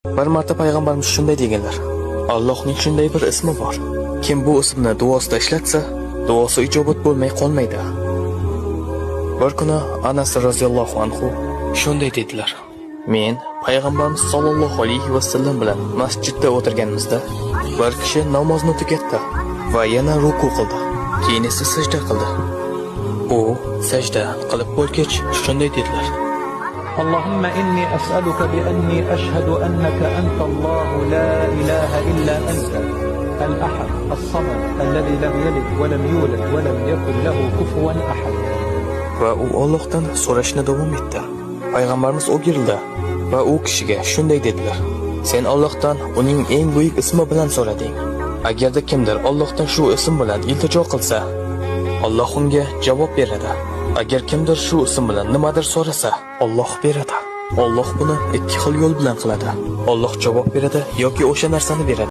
Bir marta payg'ambarimiz shunday deganlar: Allohning shunday bir ismi bor. Kim bu ismni duosida ishlatsa, duosi ijobat bo'lmay qolmaydi. Bir kuni Anas roziyallohu anhu shunday dedilar: Men payg'ambarimiz sollallohu alayhi vasallam bilan masjidda o'tirganimizda bir kishi namozni tugatdi va yana ruku qildi. Keyin esa sajda qildi. U sajda qilib bo'lgach shunday dedilar: اللهم إني أسألك بأني أشهد أنك أنت الله لا إله إلا أنت الأحد الصمد الذي لم يلد ولم يولد ولم يكن له كفوا أحد. Va u Allohdan so'rashni davom etdi. Payg'ambarimiz o'girildi va u kishiga shunday dedilar: Sen Allohdan uning eng buyuk ismi bilan so'rading. Agarda kimdir Allohdan shu ism bilan iltijo qilsa, Alloh unga javob beradi. Agar kimdir shu ism bilan nimadir so'rasa, Alloh beradi. Alloh buni ikki xil yo'l bilan qiladi. Alloh javob beradi yoki o'sha narsani beradi.